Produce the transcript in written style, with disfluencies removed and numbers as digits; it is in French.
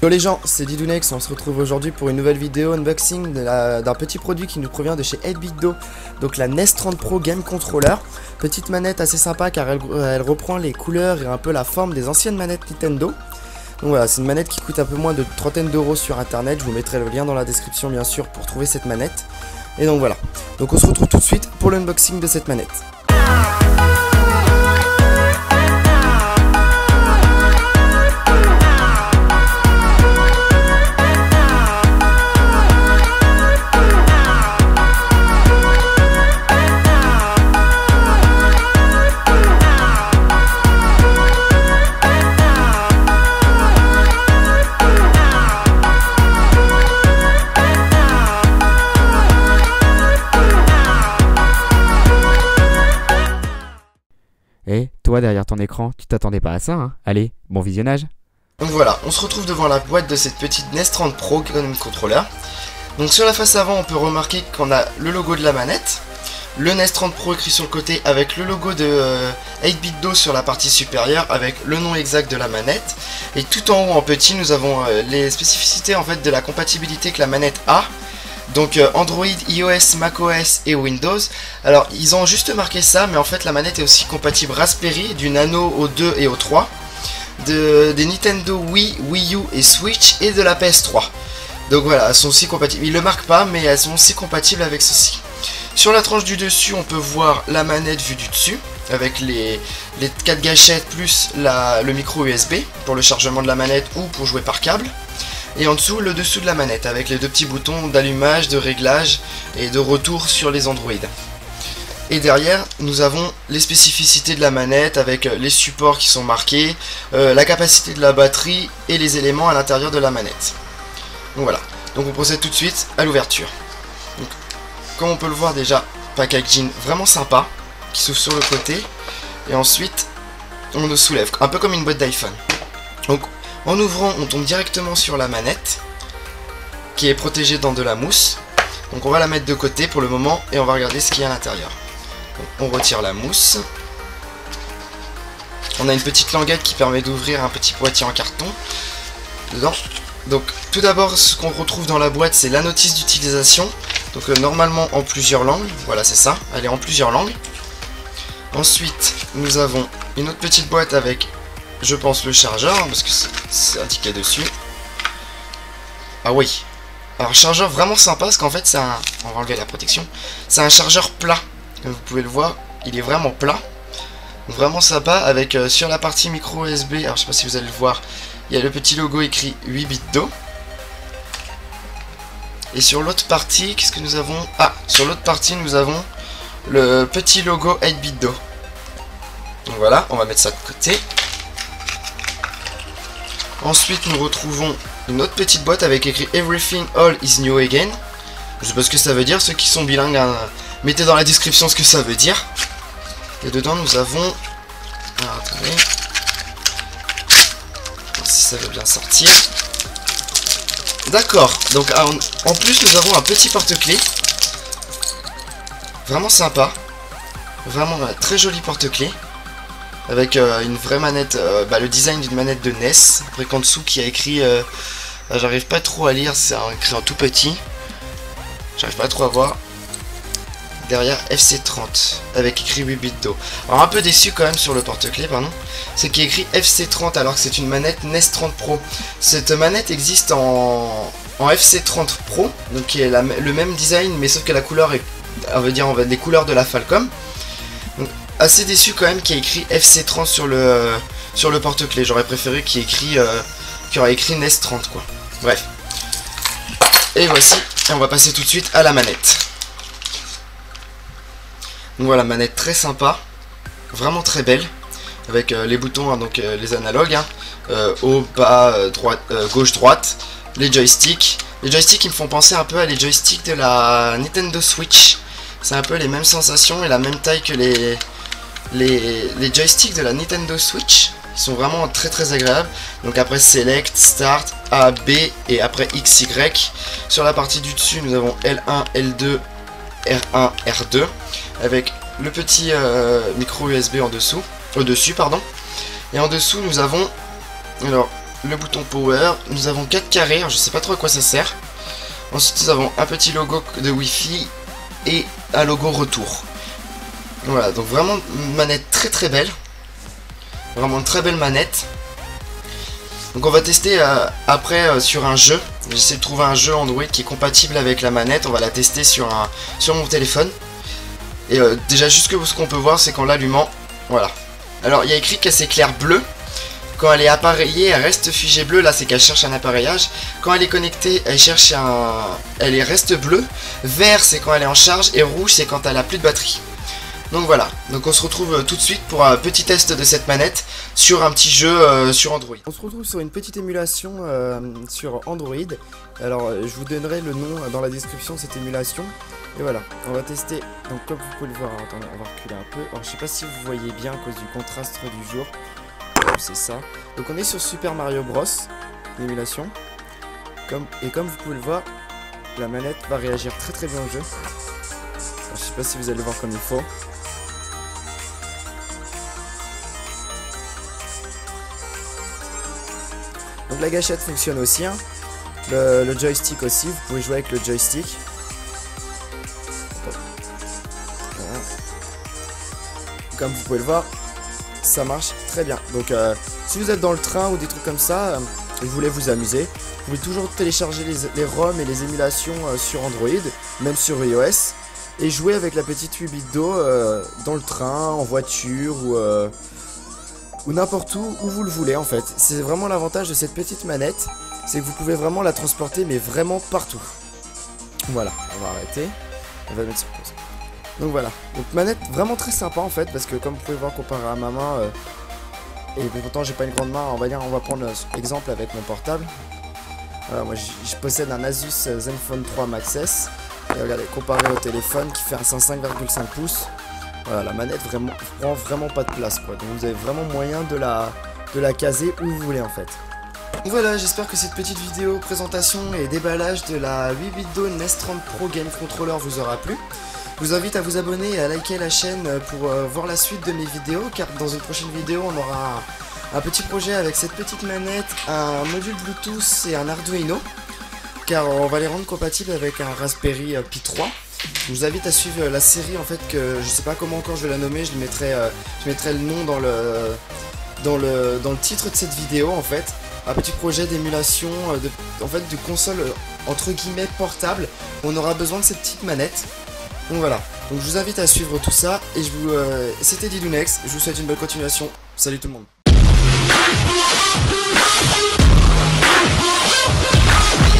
Yo les gens, c'est Didounex, on se retrouve aujourd'hui pour une nouvelle vidéo unboxing d'un petit produit qui nous provient de chez 8BitDo. Donc la NES 30 Pro Game Controller. Petite manette assez sympa car elle reprend les couleurs et un peu la forme des anciennes manettes Nintendo. Donc voilà, c'est une manette qui coûte un peu moins de trentaine d'euros sur internet. Je vous mettrai le lien dans la description bien sûr pour trouver cette manette. Et donc voilà, donc on se retrouve tout de suite pour l'unboxing de cette manette. Et toi derrière ton écran, tu t'attendais pas à ça, hein? Allez, bon visionnage. Donc voilà, on se retrouve devant la boîte de cette petite NES 30 Pro Game Controller. Donc sur la face avant, on peut remarquer qu'on a le logo de la manette, le NES 30 Pro écrit sur le côté avec le logo de 8BitDo sur la partie supérieure avec le nom exact de la manette. Et tout en haut en petit, nous avons les spécificités en fait de la compatibilité que la manette a. Donc Android, iOS, macOS et Windows. Alors ils ont juste marqué ça, mais en fait la manette est aussi compatible Raspberry, du Nano au 2 et au 3, des Nintendo Wii, Wii U et Switch et de la PS3. Donc voilà, elles sont aussi compatibles. Ils le marquent pas, mais elles sont aussi compatibles avec ceci. Sur la tranche du dessus, on peut voir la manette vue du dessus, avec les 4 gâchettes plus le micro USB pour le chargement de la manette ou pour jouer par câble. Et en dessous, le dessous de la manette avec les deux petits boutons d'allumage, de réglage et de retour sur les Android. Et derrière, nous avons les spécificités de la manette avec les supports qui sont marqués, la capacité de la batterie et les éléments à l'intérieur de la manette. Donc voilà, donc on procède tout de suite à l'ouverture. Comme on peut le voir déjà, packaging vraiment sympa qui s'ouvre sur le côté. Et ensuite, on le soulève, un peu comme une boîte d'iPhone. Donc en ouvrant, on tombe directement sur la manette qui est protégée dans de la mousse. Donc on va la mettre de côté pour le moment et on va regarder ce qu'il y a à l'intérieur. On retire la mousse. On a une petite languette qui permet d'ouvrir un petit boîtier en carton dedans. Donc tout d'abord, ce qu'on retrouve dans la boîte, c'est la notice d'utilisation. Donc normalement en plusieurs langues. Voilà, c'est ça, elle est en plusieurs langues. Ensuite, nous avons une autre petite boîte avec, je pense, le chargeur, parce que c'est indiqué dessus. Ah oui. Alors chargeur vraiment sympa, parce qu'en fait c'est un... On va enlever la protection. C'est un chargeur plat. Comme vous pouvez le voir, il est vraiment plat. Vraiment sympa, avec sur la partie micro USB, alors je sais pas si vous allez le voir, il y a le petit logo écrit 8BitDo. Et sur l'autre partie, qu'est-ce que nous avons? Ah, sur l'autre partie nous avons le petit logo 8BitDo. Donc voilà, on va mettre ça de côté. Ensuite, nous retrouvons une autre petite boîte avec écrit Everything All is New Again. Je sais pas ce que ça veut dire, ceux qui sont bilingues, hein, mettez dans la description ce que ça veut dire. Et dedans, nous avons... Alors, attendez. Si ça veut bien sortir. D'accord, donc en plus, nous avons un petit porte-clés. Vraiment sympa. Vraiment très joli porte-clés. Avec une vraie manette, le design d'une manette de NES, après qu'en dessous qui a écrit, j'arrive pas trop à lire, c'est écrit en tout petit, j'arrive pas trop à voir, derrière FC30, avec écrit 8BitDo. Alors un peu déçu quand même sur le porte-clés, pardon, c'est qu'il y a écrit FC30 alors que c'est une manette NES 30 Pro. Cette manette existe en FC30 Pro, donc qui est le même design, mais sauf que la couleur est, on va dire, les couleurs de la Falcom. Donc, assez déçu quand même qu'il y ait écrit FC30 sur le porte-clés. J'aurais préféré qu'il y aurait écrit NES 30 quoi. Bref. Et voici, et on va passer tout de suite à la manette. Donc voilà, manette très sympa, vraiment très belle, avec les boutons, hein, donc les analogues, hein, haut, bas, droite, gauche, droite, les joysticks. Les joysticks ils me font penser un peu à les joysticks de la Nintendo Switch. C'est un peu les mêmes sensations et la même taille que les joysticks de la Nintendo Switch. Ils sont vraiment très très agréables. Donc après Select, Start, A, B et après X, Y. Sur la partie du dessus nous avons L1, L2, R1, R2. Avec le petit micro USB en dessous, au-dessus pardon. Et en dessous nous avons alors le bouton power, nous avons 4 carrés, alors je sais pas trop à quoi ça sert. Ensuite nous avons un petit logo de Wi-Fi et un logo retour. Voilà, donc vraiment une manette très belle. Vraiment une très belle manette. Donc on va tester après sur un jeu. J'essaie de trouver un jeu Android qui est compatible avec la manette. On va la tester sur mon téléphone. Et déjà juste ce qu'on peut voir c'est qu'en l'allumant, voilà. Alors il y a écrit qu'elle s'éclaire bleu. Quand elle est appareillée, elle reste figée bleue. Là c'est qu'elle cherche un appareillage. Quand elle est connectée, elle reste bleue. Vert c'est quand elle est en charge. Et rouge c'est quand elle a plus de batterie. Donc voilà, donc on se retrouve tout de suite pour un petit test de cette manette sur un petit jeu sur Android. On se retrouve sur une petite émulation sur Android. Alors je vous donnerai le nom dans la description de cette émulation. Et voilà, on va tester. Donc comme vous pouvez le voir, attendez, on va reculer un peu. Alors je sais pas si vous voyez bien à cause du contraste du jour. C'est ça. Donc on est sur Super Mario Bros. L'émulation. Et comme vous pouvez le voir, la manette va réagir très bien au jeu. Alors, je sais pas si vous allez voir comme il faut. Donc la gâchette fonctionne aussi, hein. Le joystick aussi, vous pouvez jouer avec le joystick. Voilà. Comme vous pouvez le voir, ça marche très bien. Donc si vous êtes dans le train ou des trucs comme ça, et vous voulez vous amuser, vous pouvez toujours télécharger les ROM et les émulations sur Android, même sur iOS, et jouer avec la petite 8 bits d'eau dans le train, en voiture ou n'importe où vous le voulez en fait. C'est vraiment l'avantage de cette petite manette, c'est que vous pouvez vraiment la transporter mais vraiment partout. Voilà, on va arrêter, on va mettre sur pause. Donc voilà, donc manette vraiment très sympa en fait, parce que comme vous pouvez voir comparé à ma main, et pourtant j'ai pas une grande main, on va prendre l'exemple avec mon portable. Voilà, moi je possède un Asus Zenfone 3 Max S, et regardez, comparé au téléphone qui fait un 5,5 pouces. Voilà, la manette prend vraiment pas de place quoi. Donc vous avez vraiment moyen de la caser où vous voulez en fait. Voilà, j'espère que cette petite vidéo présentation et déballage de la 8 bits d'eau Nest 30 Pro Game Controller vous aura plu. Je vous invite à vous abonner et à liker la chaîne pour voir la suite de mes vidéos, car dans une prochaine vidéo on aura un petit projet avec cette petite manette, un module Bluetooth et un Arduino, car on va les rendre compatibles avec un Raspberry Pi 3. Je vous invite à suivre la série en fait, que je sais pas comment encore je vais la nommer, je mettrai le nom dans le titre de cette vidéo en fait. Un petit projet d'émulation de console entre guillemets portable. On aura besoin de cette petite manette. Donc voilà, donc je vous invite à suivre tout ça et c'était Didounex, je vous souhaite une bonne continuation. Salut tout le monde.